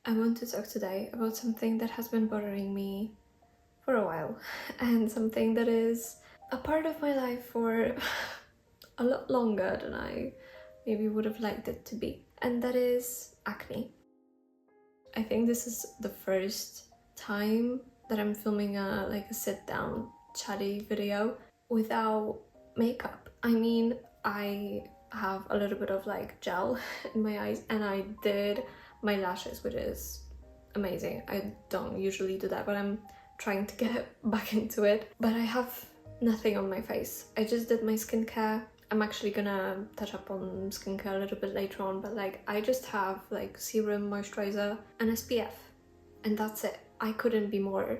I want to talk today about something that has been bothering me for a while and something that is a part of my life for a lot longer than I maybe would have liked it to be, and that is acne. I think this is the first time that I'm filming a sit-down chatty video without makeup. I mean, I have a little bit of like gel in my eyes and I did my lashes, which is amazing. I don't usually do that, but I'm trying to get back into it. But I have nothing on my face. I just did my skincare. I'm actually gonna touch up on skincare a little bit later on, but like I just have like serum, moisturizer and SPF, and that's it. I couldn't be more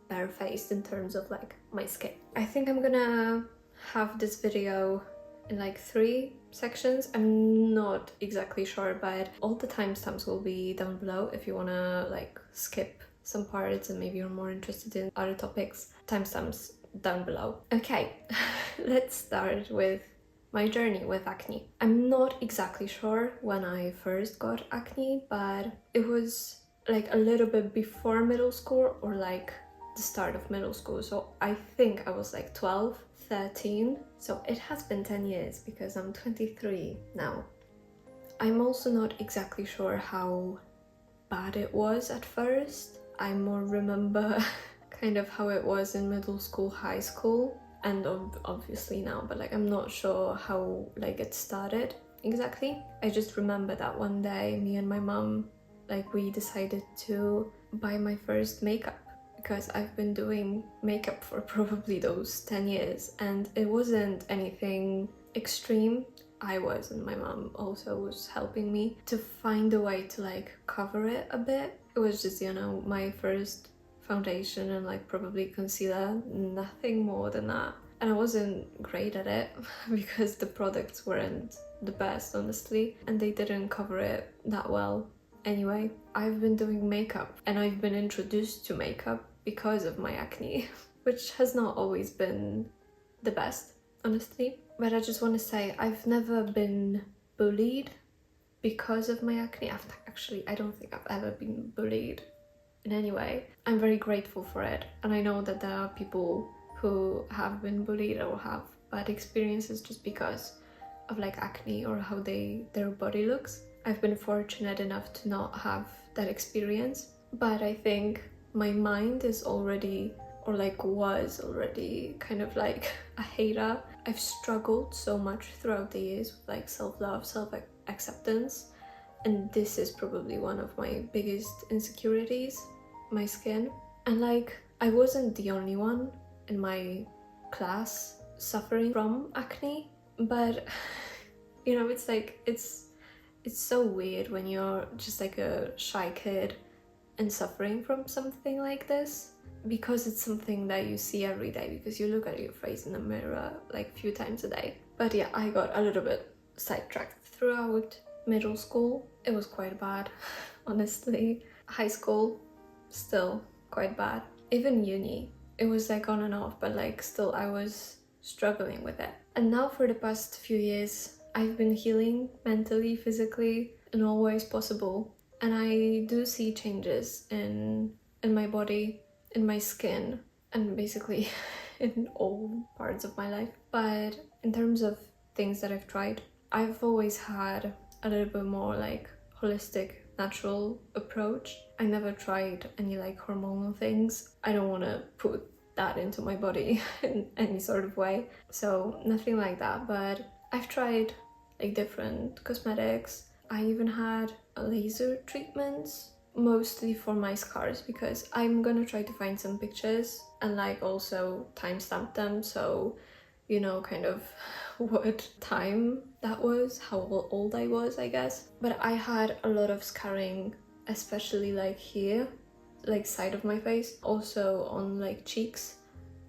barefaced in terms of like my skin. I think I'm gonna have this video in like 3 sections. I'm not exactly sure, but all the timestamps will be down below if you wanna like skip some parts and maybe you're more interested in other topics. Timestamps down below. Okay, let's start with my journey with acne. I'm not exactly sure when I first got acne, but it was like a little bit before middle school or like the start of middle school. So I think I was like 12, 13. So it has been 10 years because I'm 23 now. I'm also not exactly sure how bad it was at first. I more remember kind of how it was in middle school, high school, and obviously now, but like I'm not sure how like it started exactly. I just remember that one day me and my mom, like we decided to buy my first makeup because I've been doing makeup for probably those 10 years and it wasn't anything extreme. I was, and my mom also was helping me to find a way to like cover it a bit. It was just, you know, my first foundation and like probably concealer, nothing more than that. And I wasn't great at it because the products weren't the best, honestly, and they didn't cover it that well. Anyway, I've been doing makeup and I've been introduced to makeup because of my acne, which has not always been the best, honestly. But I just want to say I've never been bullied because of my acne. I don't think I've ever been bullied in any way. I'm very grateful for it, and I know that there are people who have been bullied or have bad experiences just because of like acne or how their body looks. I've been fortunate enough to not have that experience, but I think my mind is already, or like was already, kind of like a hater. I've struggled so much throughout the years with like self-love, self-acceptance, and this is probably one of my biggest insecurities, my skin. And like I wasn't the only one in my class suffering from acne, but you know, it's like it's so weird when you're just like a shy kid and suffering from something like this, because it's something that you see every day, because you look at your face in the mirror like a few times a day. But yeah, I got a little bit sidetracked. Throughout middle school it was quite bad, honestly. High school, still quite bad. Even uni, it was like on and off, but like still I was struggling with it. And now for the past few years I've been healing mentally, physically, in all ways possible, and I do see changes in my body, in my skin, and basically in all parts of my life. But in terms of things that I've tried, I've always had a little bit more like holistic, natural approach. I never tried any like hormonal things. I don't want to put that into my body in any sort of way, so nothing like that. But I've tried like different cosmetics. I even had laser treatments, mostly for my scars, because I'm gonna try to find some pictures and like also timestamp them, so you know kind of what time that was, how old I was, I guess. But I had a lot of scarring, especially like here, like side of my face, also on like cheeks,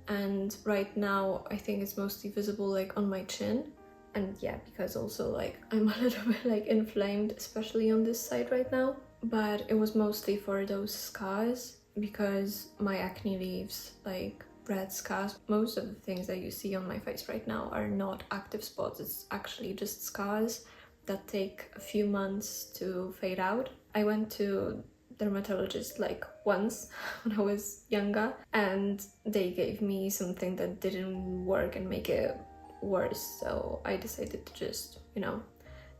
and right now I think it's mostly visible like on my chin. And yeah, because also like I'm a little bit like inflamed, especially on this side right now. But it was mostly for those scars, because my acne leaves like red scars. Most of the things that you see on my face right now are not active spots, it's actually just scars that take a few months to fade out. I went to dermatologist like once when I was younger, and they gave me something that didn't work and make it worse, so I decided to just, you know,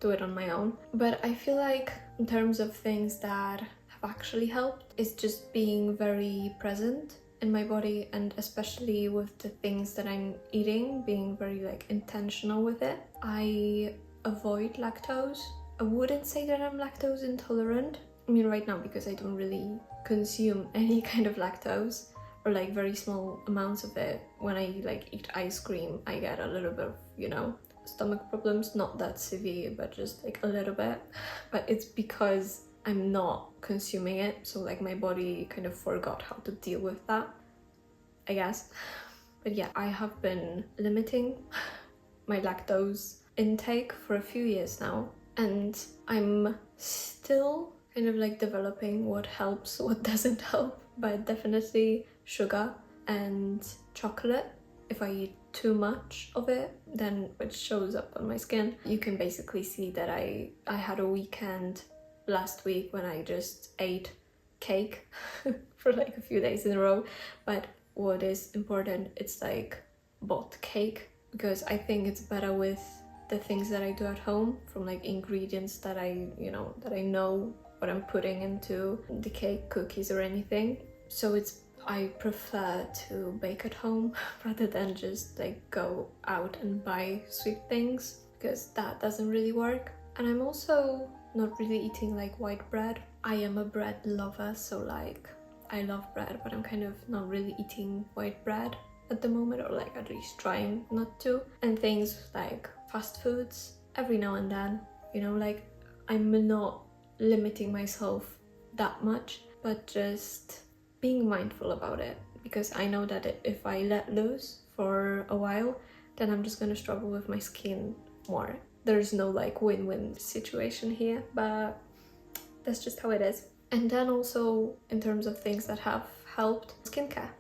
do it on my own. But I feel like in terms of things that have actually helped, it's just being very present in my body, and especially with the things that I'm eating, being very like intentional with it. I avoid lactose. I wouldn't say that I'm lactose intolerant. I mean, right now, because I don't really consume any kind of lactose, or like very small amounts of it. When I like eat ice cream, I get a little bit of, you know, stomach problems, not that severe, but just like a little bit. But it's because I'm not consuming it, so like my body kind of forgot how to deal with that, I guess. But yeah, I have been limiting my lactose intake for a few years now, and I'm still kind of like developing what helps, what doesn't help. But definitely sugar and chocolate. If I eat too much of it, then it shows up on my skin. You can basically see that I had a weekend last week when I just ate cake for like a few days in a row. But what is important, it's like bought cake, because I think it's better with the things that I do at home, from like ingredients that I know what I'm putting into the cake, cookies or anything. So I prefer to bake at home rather than just like go out and buy sweet things, because that doesn't really work. And I'm also not really eating like white bread. I am a bread lover, so like I love bread, but I'm kind of not really eating white bread at the moment, or like at least trying not to. And things like fast foods every now and then, you know, like I'm not limiting myself that much, but just being mindful about it, because I know that if I let loose for a while, then I'm just gonna struggle with my skin more. There's no like win-win situation here, but that's just how it is. And then also in terms of things that have helped, skincare,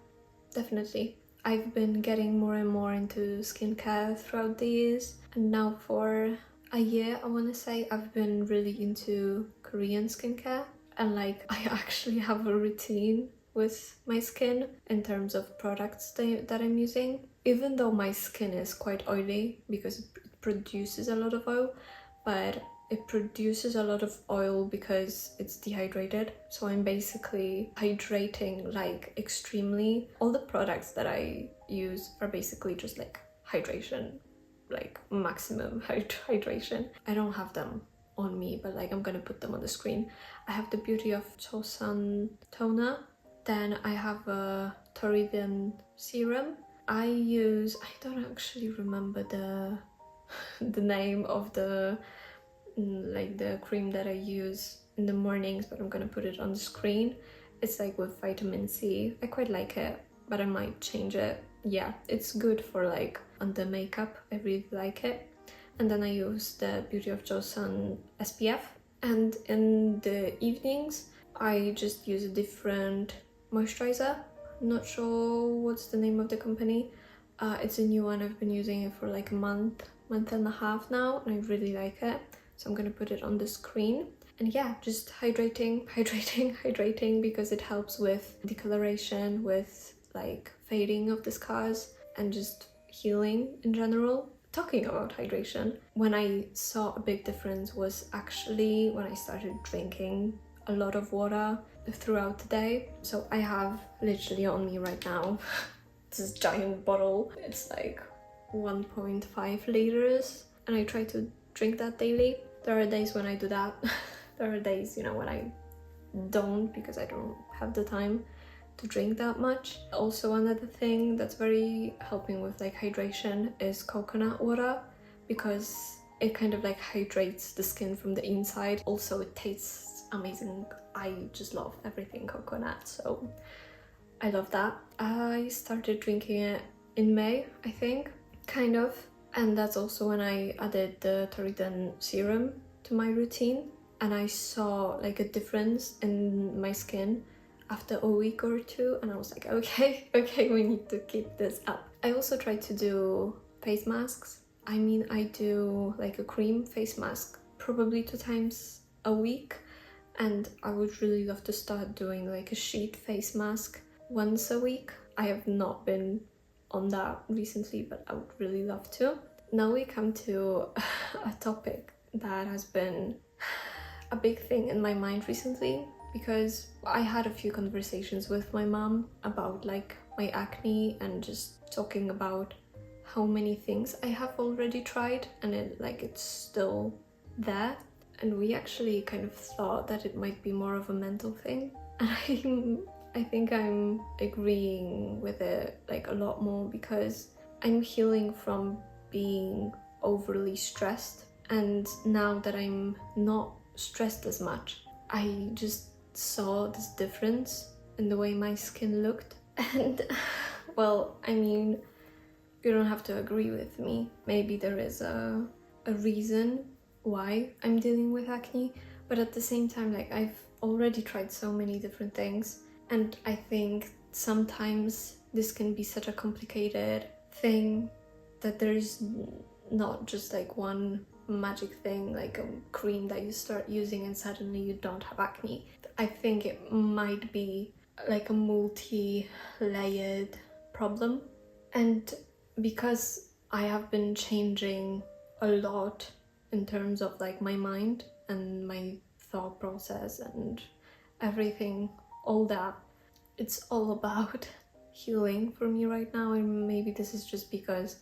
definitely. I've been getting more and more into skincare throughout the years, and now for a year, I want to say, I've been really into Korean skincare, and like I actually have a routine with my skin in terms of products that I'm using. Even though my skin is quite oily because it produces a lot of oil, but it produces a lot of oil because it's dehydrated. So I'm basically hydrating like extremely. All the products that I use are basically just like hydration, like maximum hydration. I don't have them on me, but like I'm gonna put them on the screen. I have the Beauty of Joseon toner. Then I have a Toriden serum. I don't actually remember the name of the cream that I use in the mornings, but I'm gonna put it on the screen. It's like with vitamin C. I quite like it, but I might change it. Yeah, it's good for like under makeup. I really like it. And then I use the Beauty of Joseon SPF. And in the evenings, I just use a different moisturizer. I'm not sure what's the name of the company. It's a new one. I've been using it for like a month and a half now, and I really like it. So I'm gonna put it on the screen. And yeah, just hydrating, because it helps with decoloration, with like fading of the scars, and just healing in general. Talking about hydration, when I saw a big difference was actually when I started drinking a lot of water throughout the day. So I have literally on me right now this giant bottle. It's like 1.5 liters, and I try to drink that daily. There are days when I do that. There are days, you know, when I don't, because I don't have the time to drink that much. Also, another thing that's very helping with like hydration is coconut water, because it kind of like hydrates the skin from the inside. Also, it tastes amazing. I just love everything coconut, so I love that. I started drinking it in May, I think, kind of. And that's also when I added the Toriden serum to my routine, and I saw like a difference in my skin after a week or two, and I was like, okay, we need to keep this up. I also try to do face masks. I mean, I do like a cream face mask probably 2 times a week, and I would really love to start doing like a sheet face mask once a week. I have not been on that recently, but I would really love to. Now we come to a topic that has been a big thing in my mind recently, because I had a few conversations with my mom about like my acne and just talking about how many things I have already tried and it's still there. And we actually kind of thought that it might be more of a mental thing. And I think I'm agreeing with it like a lot more, because I'm healing from being overly stressed. And now that I'm not stressed as much, I just saw this difference in the way my skin looked. And well, I mean, you don't have to agree with me. Maybe there is a reason why I'm dealing with acne, but at the same time, like, I've already tried so many different things, and I think sometimes this can be such a complicated thing that there's not just like one magic thing, like a cream that you start using and suddenly you don't have acne. I think it might be like a multi-layered problem. And because I have been changing a lot in terms of like my mind and my thought process and everything, all that, it's all about healing for me right now. And maybe this is just because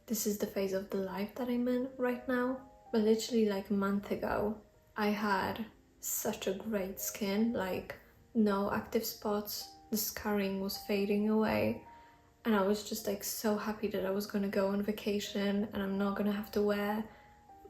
this is the phase of the life that I'm in right now. But literally like a month ago, I had such a great skin, like no active spots, the scarring was fading away, and I was just like so happy that I was gonna go on vacation and I'm not gonna have to wear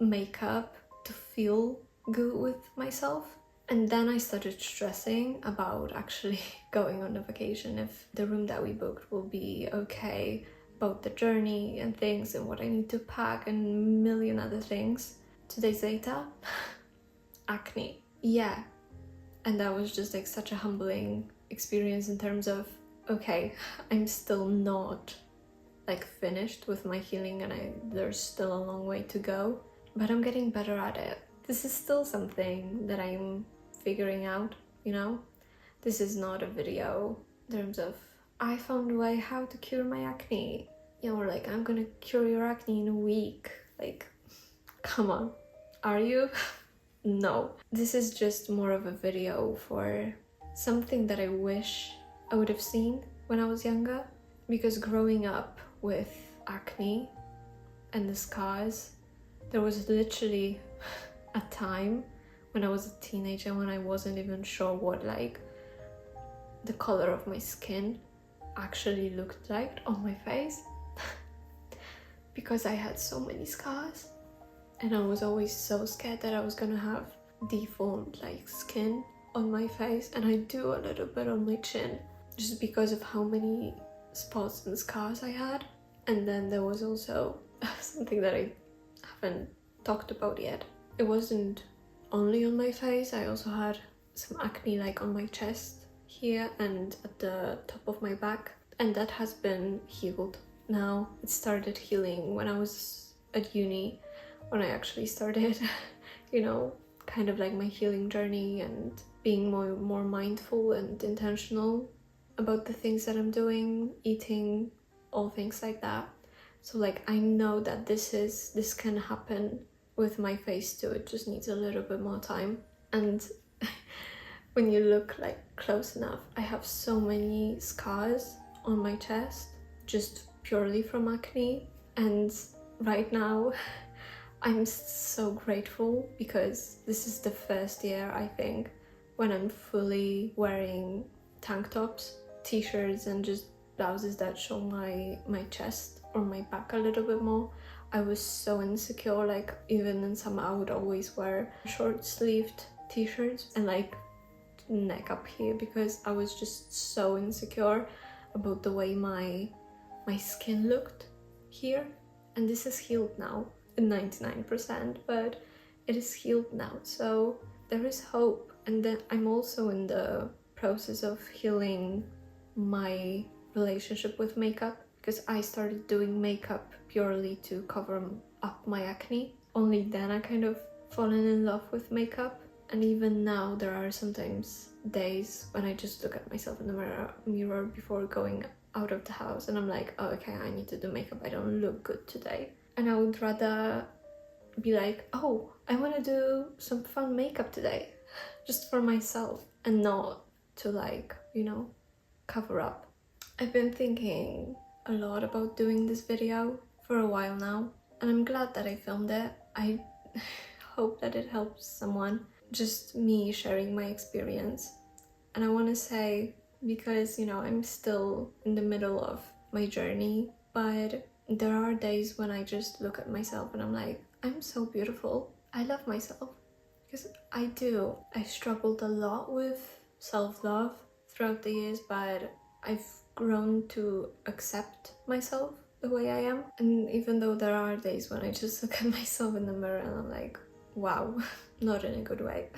makeup to feel good with myself. And then I started stressing about actually going on the vacation, if the room that we booked will be okay, about the journey and things and what I need to pack and a million other things. 2 days later, acne. Yeah. And that was just like such a humbling experience in terms of, okay, I'm still not like finished with my healing, and there's still a long way to go, but I'm getting better at it. This is still something that I'm figuring out, you know? This is not a video in terms of, I found a way how to cure my acne. You know, or like, I'm gonna cure your acne in a week. Like, come on, are you? No. This is just more of a video for something that I wish I would have seen when I was younger. Because growing up with acne and the scars, there was literally a time when I was a teenager when I wasn't even sure what like the color of my skin actually looked like on my face. Because I had so many scars, and I was always so scared that I was gonna have deformed like skin on my face, and I do a little bit on my chin just because of how many spots and scars I had. And then there was also something that I haven't talked about yet. It wasn't only on my face, I also had some acne like on my chest here and at the top of my back, and that has been healed now. It started healing when I was at uni, when I actually started you know, kind of like my healing journey and being more mindful and intentional about the things that I'm doing, eating, all things like that. So like, I know that this can happen with my face too. It just needs a little bit more time. And when you look like close enough, I have so many scars on my chest just purely from acne. And right now I'm so grateful, because this is the first year, I think, when I'm fully wearing tank tops, t-shirts and just blouses that show my chest or my back a little bit more. I was so insecure, like even in summer I would always wear short-sleeved t-shirts and like neck up here, because I was just so insecure about the way my skin looked here. And this is healed now, 99%, but it is healed now, so there is hope. And then I'm also in the process of healing my relationship with makeup, because I started doing makeup purely to cover up my acne. Only then I kind of fallen in love with makeup, And even now there are sometimes days when I just look at myself in the mirror before going out of the house and I'm like, oh, okay, I need to do makeup, I don't look good today. And I would rather be like, oh, I want to do some fun makeup today just for myself and not to, like, you know, cover up. I've been thinking a lot about doing this video for a while now, and I'm glad that I filmed it. I hope that it helps someone, just me sharing my experience. And I want to say, because, you know, I'm still in the middle of my journey, but there are days when I just look at myself and I'm like, I'm so beautiful. I love myself. Because I do. I struggled a lot with self-love throughout the years, but I've grown to accept myself the way I am. And even though there are days when I just look at myself in the mirror and I'm like, wow, not in a good way.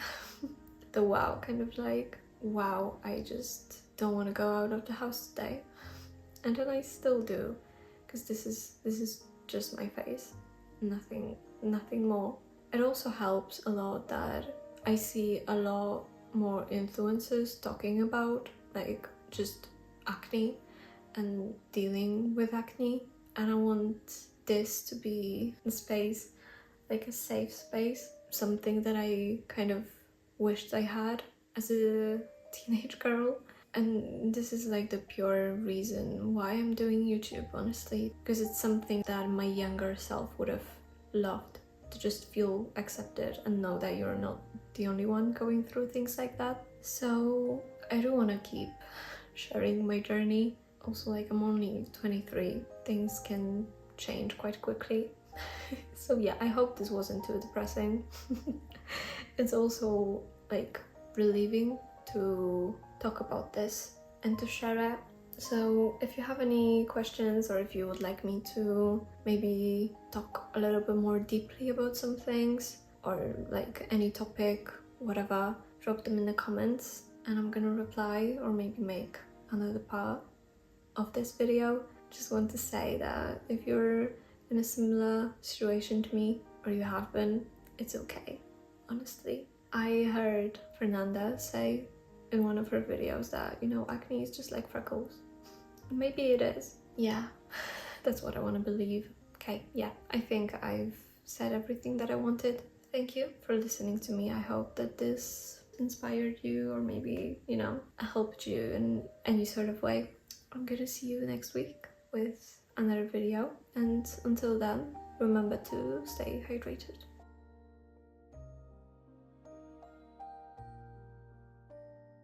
The wow, kind of like, wow, I just don't want to go out of the house today. And then I still do, because this is just my face, nothing more. It also helps a lot that I see a lot more influencers talking about, like, just acne and dealing with acne, and I want this to be a space, like a safe space, something that I kind of wished I had as a teenage girl. And this is like the pure reason why I'm doing YouTube, honestly, because it's something that my younger self would have loved, to just feel accepted and know that you're not the only one going through things like that. So I do want to keep sharing my journey. Also, like, I'm only 23, things can change quite quickly. So yeah, I hope this wasn't too depressing. It's also like relieving to talk about this and to share it. So if you have any questions, or if you would like me to maybe talk a little bit more deeply about some things, or like any topic, whatever, drop them in the comments and I'm gonna reply, or maybe make another part of this video. Just want to say that if you're in a similar situation to me, or you have been, it's okay, honestly. I heard Fernanda say in one of her videos that, you know, acne is just like freckles. Maybe it is. Yeah, that's what I want to believe. Okay, yeah, I think I've said everything that I wanted. Thank you for listening to me. I hope that this inspired you, or maybe, you know, helped you in any sort of way. I'm gonna see you next week with another video, and until then, remember to stay hydrated.